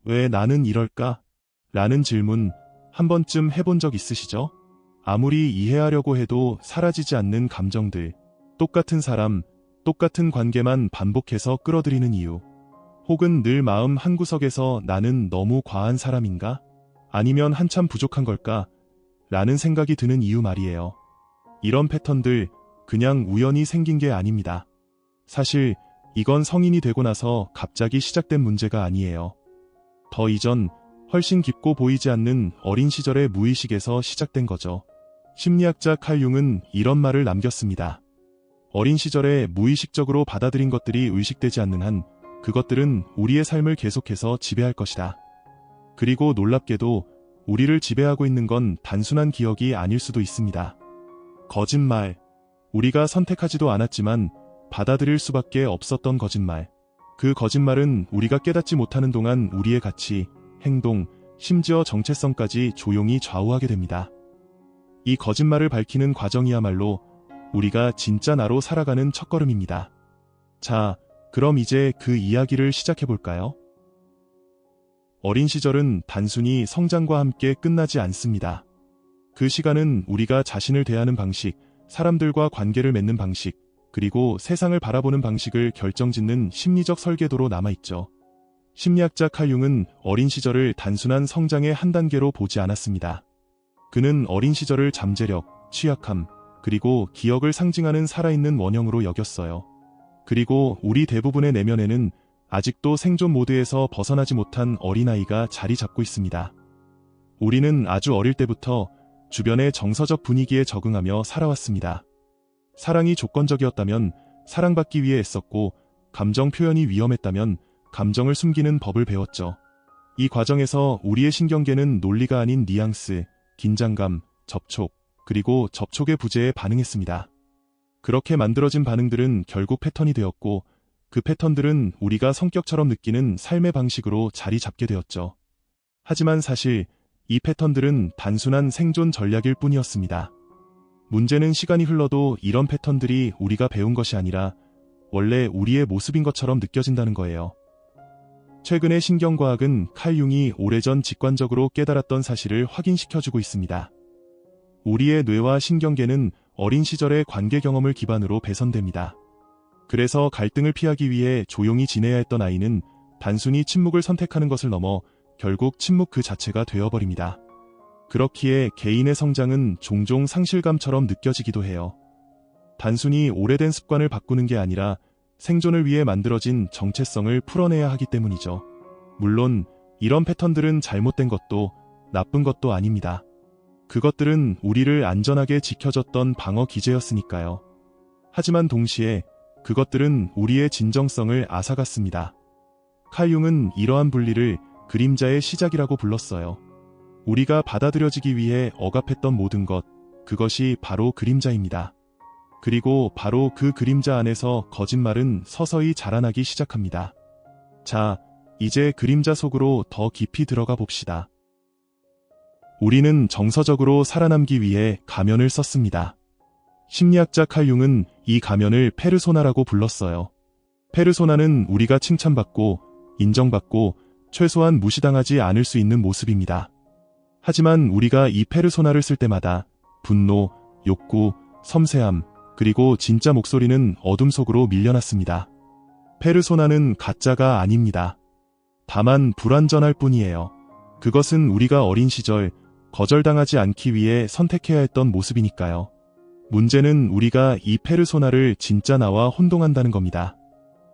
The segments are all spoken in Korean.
왜 나는 이럴까? 라는 질문 한 번쯤 해본 적 있으시죠? 아무리 이해하려고 해도 사라지지 않는 감정들, 똑같은 사람, 똑같은 관계만 반복해서 끌어들이는 이유. 혹은 늘 마음 한구석에서 나는 너무 과한 사람인가? 아니면 한참 부족한 걸까? 라는 생각이 드는 이유 말이에요. 이런 패턴들 그냥 우연히 생긴 게 아닙니다. 사실 이건 성인이 되고 나서 갑자기 시작된 문제가 아니에요. 더 이전 훨씬 깊고 보이지 않는 어린 시절의 무의식에서 시작된 거죠. 심리학자 칼 융은 이런 말을 남겼습니다. 어린 시절에 무의식적으로 받아들인 것들이 의식되지 않는 한 그것들은 우리의 삶을 계속해서 지배할 것이다. 그리고 놀랍게도 우리를 지배하고 있는 건 단순한 기억이 아닐 수도 있습니다. 거짓말. 우리가 선택하지도 않았지만 받아들일 수밖에 없었던 거짓말. 그 거짓말은 우리가 깨닫지 못하는 동안 우리의 가치, 행동, 심지어 정체성까지 조용히 좌우하게 됩니다. 이 거짓말을 밝히는 과정이야말로 우리가 진짜 나로 살아가는 첫걸음입니다. 자, 그럼 이제 그 이야기를 시작해볼까요? 어린 시절은 단순히 성장과 함께 끝나지 않습니다. 그 시간은 우리가 자신을 대하는 방식, 사람들과 관계를 맺는 방식, 그리고 세상을 바라보는 방식을 결정짓는 심리적 설계도로 남아있죠. 심리학자 칼 융은 어린 시절을 단순한 성장의 한 단계로 보지 않았습니다. 그는 어린 시절을 잠재력, 취약함, 그리고 기억을 상징하는 살아있는 원형으로 여겼어요. 그리고 우리 대부분의 내면에는 아직도 생존 모드에서 벗어나지 못한 어린아이가 자리 잡고 있습니다. 우리는 아주 어릴 때부터 주변의 정서적 분위기에 적응하며 살아왔습니다. 사랑이 조건적이었다면 사랑받기 위해 애썼고, 감정 표현이 위험했다면 감정을 숨기는 법을 배웠죠. 이 과정에서 우리의 신경계는 논리가 아닌 뉘앙스, 긴장감, 접촉, 그리고 접촉의 부재에 반응했습니다. 그렇게 만들어진 반응들은 결국 패턴이 되었고, 그 패턴들은 우리가 성격처럼 느끼는 삶의 방식으로 자리 잡게 되었죠. 하지만 사실 이 패턴들은 단순한 생존 전략일 뿐이었습니다. 문제는 시간이 흘러도 이런 패턴들이 우리가 배운 것이 아니라 원래 우리의 모습인 것처럼 느껴진다는 거예요. 최근의 신경과학은 칼 융이 오래전 직관적으로 깨달았던 사실을 확인시켜주고 있습니다. 우리의 뇌와 신경계는 어린 시절의 관계 경험을 기반으로 배선됩니다. 그래서 갈등을 피하기 위해 조용히 지내야 했던 아이는 단순히 침묵을 선택하는 것을 넘어 결국 침묵 그 자체가 되어버립니다. 그렇기에 개인의 성장은 종종 상실감처럼 느껴지기도 해요. 단순히 오래된 습관을 바꾸는 게 아니라 생존을 위해 만들어진 정체성을 풀어내야 하기 때문이죠. 물론 이런 패턴들은 잘못된 것도 나쁜 것도 아닙니다. 그것들은 우리를 안전하게 지켜줬던 방어 기제였으니까요. 하지만 동시에 그것들은 우리의 진정성을 앗아갔습니다. 칼 융은 이러한 분리를 그림자의 시작이라고 불렀어요. 우리가 받아들여지기 위해 억압했던 모든 것, 그것이 바로 그림자입니다. 그리고 바로 그 그림자 안에서 거짓말은 서서히 자라나기 시작합니다. 자, 이제 그림자 속으로 더 깊이 들어가 봅시다. 우리는 정서적으로 살아남기 위해 가면을 썼습니다. 심리학자 칼 융은 이 가면을 페르소나라고 불렀어요. 페르소나는 우리가 칭찬받고, 인정받고, 최소한 무시당하지 않을 수 있는 모습입니다. 하지만 우리가 이 페르소나를 쓸 때마다 분노, 욕구, 섬세함, 그리고 진짜 목소리는 어둠 속으로 밀려났습니다. 페르소나는 가짜가 아닙니다. 다만 불완전할 뿐이에요. 그것은 우리가 어린 시절 거절당하지 않기 위해 선택해야 했던 모습이니까요. 문제는 우리가 이 페르소나를 진짜 나와 혼동한다는 겁니다.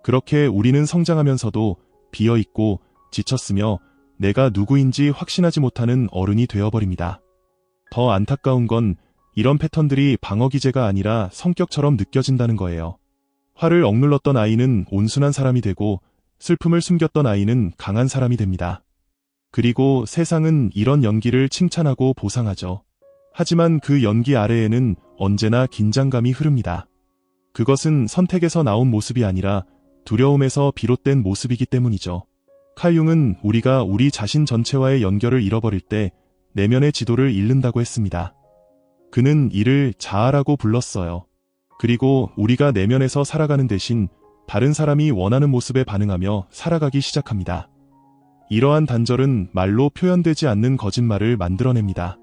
그렇게 우리는 성장하면서도 비어있고 지쳤으며 내가 누구인지 확신하지 못하는 어른이 되어버립니다. 더 안타까운 건 이런 패턴들이 방어 기제가 아니라 성격처럼 느껴진다는 거예요. 화를 억눌렀던 아이는 온순한 사람이 되고 슬픔을 숨겼던 아이는 강한 사람이 됩니다. 그리고 세상은 이런 연기를 칭찬하고 보상하죠. 하지만 그 연기 아래에는 언제나 긴장감이 흐릅니다. 그것은 선택에서 나온 모습이 아니라 두려움에서 비롯된 모습이기 때문이죠. 칼 융은 우리가 우리 자신 전체와의 연결을 잃어버릴 때 내면의 지도를 잃는다고 했습니다. 그는 이를 자아라고 불렀어요. 그리고 우리가 내면에서 살아가는 대신 다른 사람이 원하는 모습에 반응하며 살아가기 시작합니다. 이러한 단절은 말로 표현되지 않는 거짓말을 만들어냅니다.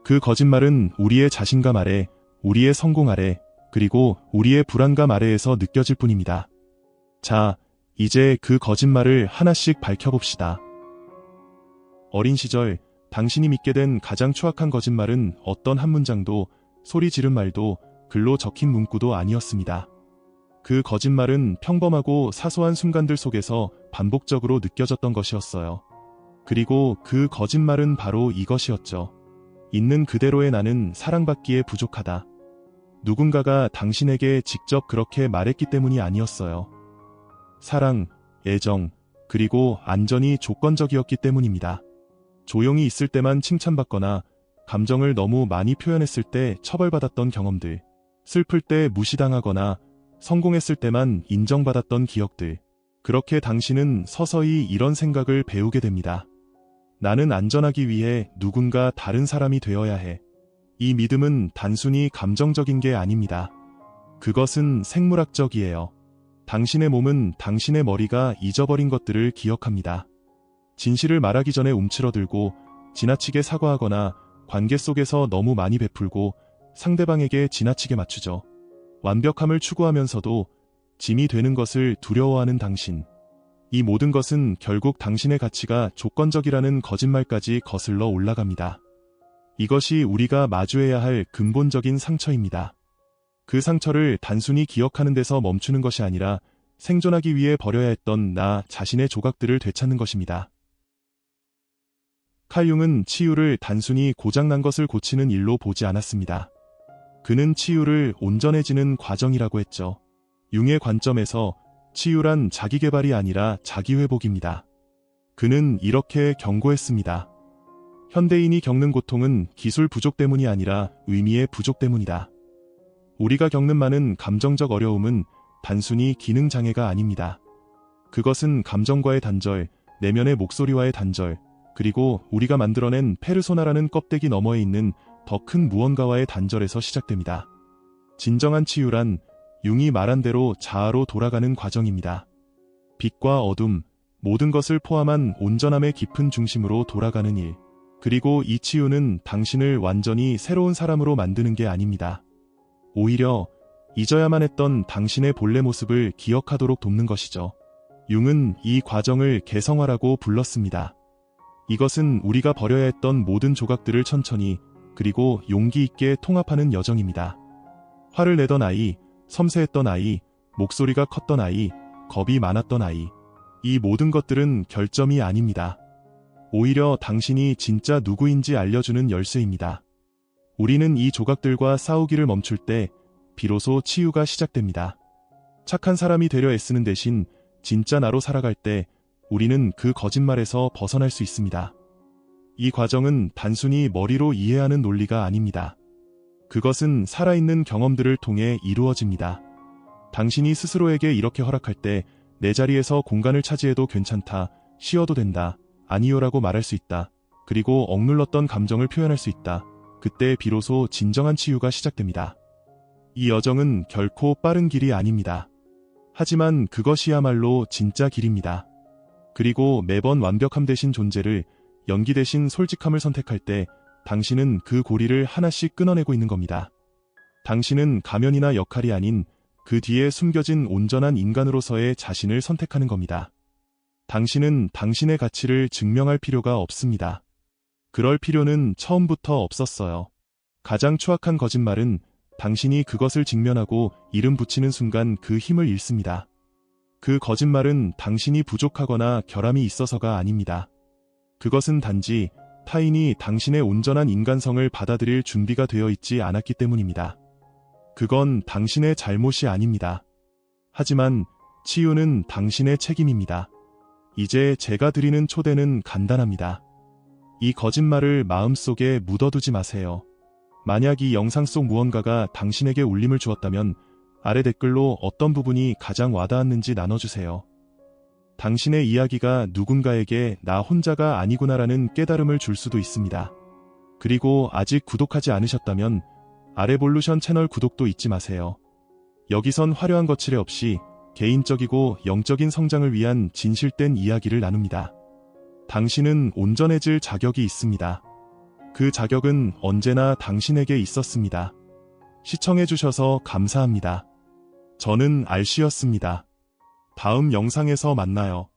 그 거짓말은 우리의 자신감 아래, 우리의 성공 아래, 그리고 우리의 불안감 아래에서 느껴질 뿐입니다. 자, 이제 그 거짓말을 하나씩 밝혀봅시다. 어린 시절 당신이 믿게 된 가장 추악한 거짓말은 어떤 한 문장도, 소리 지른 말도, 글로 적힌 문구도 아니었습니다. 그 거짓말은 평범하고 사소한 순간들 속에서 반복적으로 느껴졌던 것이었어요. 그리고 그 거짓말은 바로 이것이었죠. 있는 그대로의 나는 사랑받기에 부족하다. 누군가가 당신에게 직접 그렇게 말했기 때문이 아니었어요. 사랑, 애정, 그리고 안전이 조건적이었기 때문입니다. 조용히 있을 때만 칭찬받거나 감정을 너무 많이 표현했을 때 처벌받았던 경험들, 슬플 때 무시당하거나 성공했을 때만 인정받았던 기억들. 그렇게 당신은 서서히 이런 생각을 배우게 됩니다. 나는 안전하기 위해 누군가 다른 사람이 되어야 해. 이 믿음은 단순히 감정적인 게 아닙니다. 그것은 생물학적이에요. 당신의 몸은 당신의 머리가 잊어버린 것들을 기억합니다. 진실을 말하기 전에 움츠러들고 지나치게 사과하거나 관계 속에서 너무 많이 베풀고 상대방에게 지나치게 맞추죠. 완벽함을 추구하면서도 짐이 되는 것을 두려워하는 당신. 이 모든 것은 결국 당신의 가치가 조건적이라는 거짓말까지 거슬러 올라갑니다. 이것이 우리가 마주해야 할 근본적인 상처입니다. 그 상처를 단순히 기억하는 데서 멈추는 것이 아니라 생존하기 위해 버려야 했던 나 자신의 조각들을 되찾는 것입니다. 칼 융은 치유를 단순히 고장난 것을 고치는 일로 보지 않았습니다. 그는 치유를 온전해지는 과정이라고 했죠. 융의 관점에서 치유란 자기개발이 아니라 자기회복입니다. 그는 이렇게 경고했습니다. 현대인이 겪는 고통은 기술 부족 때문이 아니라 의미의 부족 때문이다. 우리가 겪는 많은 감정적 어려움은 단순히 기능 장애가 아닙니다. 그것은 감정과의 단절, 내면의 목소리와의 단절, 그리고 우리가 만들어낸 페르소나라는 껍데기 너머에 있는 더 큰 무언가와의 단절에서 시작됩니다. 진정한 치유란 융이 말한 대로 자아로 돌아가는 과정입니다. 빛과 어둠, 모든 것을 포함한 온전함의 깊은 중심으로 돌아가는 일. 그리고 이 치유는 당신을 완전히 새로운 사람으로 만드는 게 아닙니다. 오히려 잊어야만 했던 당신의 본래 모습을 기억하도록 돕는 것이죠. 융은 이 과정을 개성화라고 불렀습니다. 이것은 우리가 버려야 했던 모든 조각들을 천천히 그리고 용기 있게 통합하는 여정입니다. 화를 내던 아이, 섬세했던 아이, 목소리가 컸던 아이, 겁이 많았던 아이. 이 모든 것들은 결점이 아닙니다. 오히려 당신이 진짜 누구인지 알려주는 열쇠입니다. 우리는 이 조각들과 싸우기를 멈출 때 비로소 치유가 시작됩니다. 착한 사람이 되려 애쓰는 대신 진짜 나로 살아갈 때 우리는 그 거짓말에서 벗어날 수 있습니다. 이 과정은 단순히 머리로 이해하는 논리가 아닙니다. 그것은 살아있는 경험들을 통해 이루어집니다. 당신이 스스로에게 이렇게 허락할 때 내 자리에서 공간을 차지해도 괜찮다, 쉬어도 된다, 아니요라고 말할 수 있다, 그리고 억눌렀던 감정을 표현할 수 있다. 그때 비로소 진정한 치유가 시작됩니다. 이 여정은 결코 빠른 길이 아닙니다. 하지만 그것이야말로 진짜 길입니다. 그리고 매번 완벽함 대신 존재를, 연기 대신 솔직함을 선택할 때 당신은 그 고리를 하나씩 끊어내고 있는 겁니다. 당신은 가면이나 역할이 아닌 그 뒤에 숨겨진 온전한 인간으로서의 자신을 선택하는 겁니다. 당신은 당신의 가치를 증명할 필요가 없습니다. 그럴 필요는 처음부터 없었어요. 가장 추악한 거짓말은 당신이 그것을 직면하고 이름 붙이는 순간 그 힘을 잃습니다. 그 거짓말은 당신이 부족하거나 결함이 있어서가 아닙니다. 그것은 단지 타인이 당신의 온전한 인간성을 받아들일 준비가 되어 있지 않았기 때문입니다. 그건 당신의 잘못이 아닙니다. 하지만 치유는 당신의 책임입니다. 이제 제가 드리는 초대는 간단합니다. 이 거짓말을 마음속에 묻어두지 마세요. 만약 이 영상 속 무언가가 당신에게 울림을 주었다면 아래 댓글로 어떤 부분이 가장 와닿았는지 나눠주세요. 당신의 이야기가 누군가에게 나 혼자가 아니구나라는 깨달음을 줄 수도 있습니다. 그리고 아직 구독하지 않으셨다면 아레볼루션 채널 구독도 잊지 마세요. 여기선 화려한 거칠애 없이 개인적이고 영적인 성장을 위한 진실된 이야기를 나눕니다. 당신은 온전해질 자격이 있습니다. 그 자격은 언제나 당신에게 있었습니다. 시청해주셔서 감사합니다. 저는 알씨였습니다. 다음 영상에서 만나요.